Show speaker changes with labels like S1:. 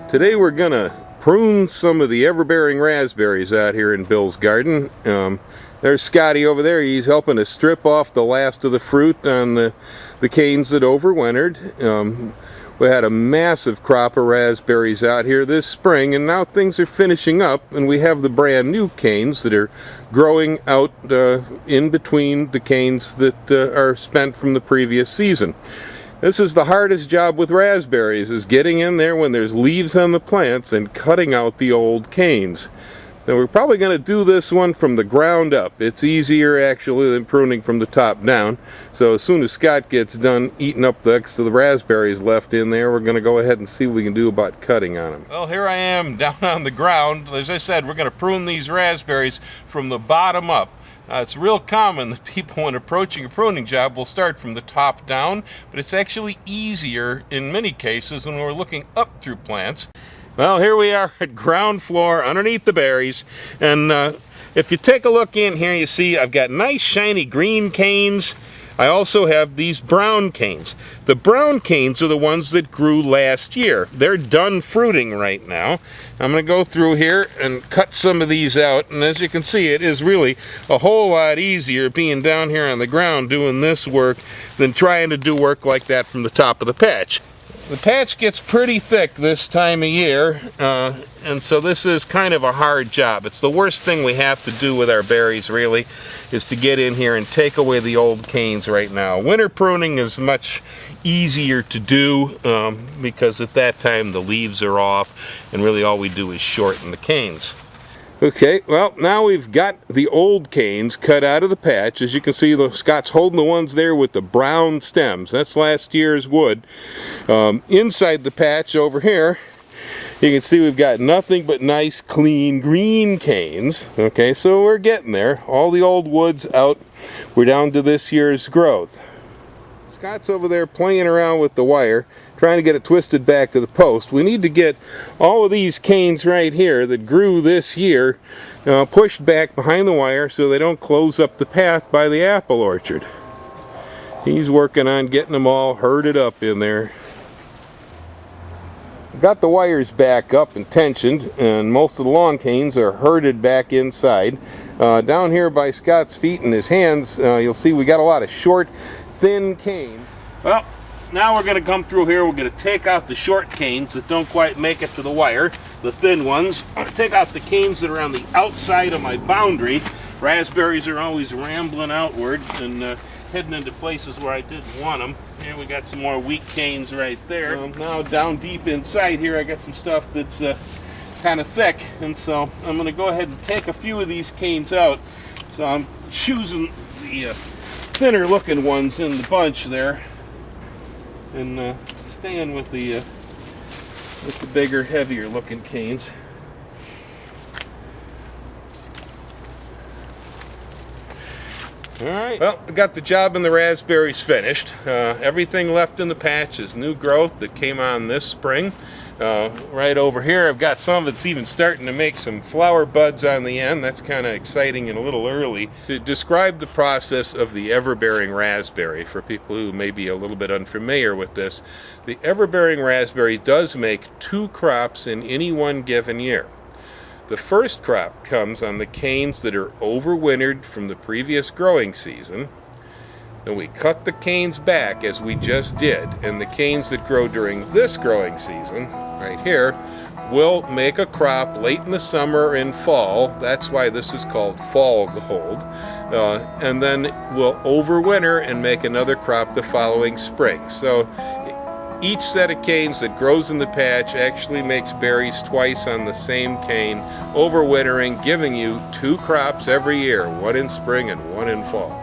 S1: Today we're gonna prune some of the ever-bearing raspberries out here in Bill's garden. There's Scotty over there. He's helping to strip off the last of the fruit on the canes that overwintered. We had a massive crop of raspberries out here this spring, and now things are finishing up, and we have the brand new canes that are growing out in between the canes that are spent from the previous season. This is the hardest job with raspberries, is getting in there when there's leaves on the plants and cutting out the old canes. Now we're probably going to do this one from the ground up. It's easier actually than pruning from the top down. So as soon as Scott gets done eating up the extra of the raspberries left in there, we're going to go ahead and see what we can do about cutting on them. Well, here I am down on the ground. As I said, we're going to prune these raspberries from the bottom up. It's real common that people, when approaching a pruning job, will start from the top down, but it's actually easier in many cases when we're looking up through plants. Well, here we are at ground floor underneath the berries, and if you take a look in here, you see I've got nice shiny green canes. I also have these brown canes. The brown canes are the ones that grew last year. They're done fruiting right now. I'm going to go through here and cut some of these out, and as you can see, it is really a whole lot easier being down here on the ground doing this work than trying to do work like that from the top of the patch. The patch gets pretty thick this time of year, and so this is kind of a hard job. It's the worst thing we have to do with our berries, really, is to get in here and take away the old canes right now. Winter pruning is much easier to do because at that time the leaves are off, and really all we do is shorten the canes. Okay, well, now we've got the old canes cut out of the patch. As you can see, Scott's holding the ones there with the brown stems. That's last year's wood. Inside the patch over here, you can see we've got nothing but nice, clean, green canes. Okay, so we're getting there. All the old wood's out. We're down to this year's growth. Scott's over there playing around with the wire, trying to get it twisted back to the post. We need to get all of these canes right here that grew this year pushed back behind the wire so they don't close up the path by the apple orchard. He's working on getting them all herded up in there. Got the wires back up and tensioned, and most of the long canes are herded back inside. Down here by Scott's feet and his hands, you'll see we got a lot of short, thin cane. Well, now we're going to come through here. We're going to take out the short canes that don't quite make it to the wire, the thin ones. I'm going to take out the canes that are on the outside of my boundary. Raspberries are always rambling outward and heading into places where I didn't want them. Here we got some more weak canes right there. Now down deep inside here, I got some stuff that's kind of thick, and so I'm going to go ahead and take a few of these canes out. So I'm choosing the thinner looking ones in the bunch there, and staying with the bigger, heavier looking canes. Alright, well, we got the job in the raspberries finished. Everything left in the patch is new growth that came on this spring. Right over here I've got some that's even starting to make some flower buds on the end. That's kind of exciting and a little early. To describe the process of the ever-bearing raspberry for people who may be a little bit unfamiliar with this, the ever-bearing raspberry does make 2 crops in any one given year. The first crop comes on the canes that are overwintered from the previous growing season. Then we cut the canes back as we just did, and the canes that grow during this growing season, right here, will make a crop late in the summer and fall. That's why this is called fall gold. And then we'll overwinter and make another crop the following spring. So each set of canes that grows in the patch actually makes berries twice on the same cane, overwintering, giving you 2 crops every year, one in spring and one in fall.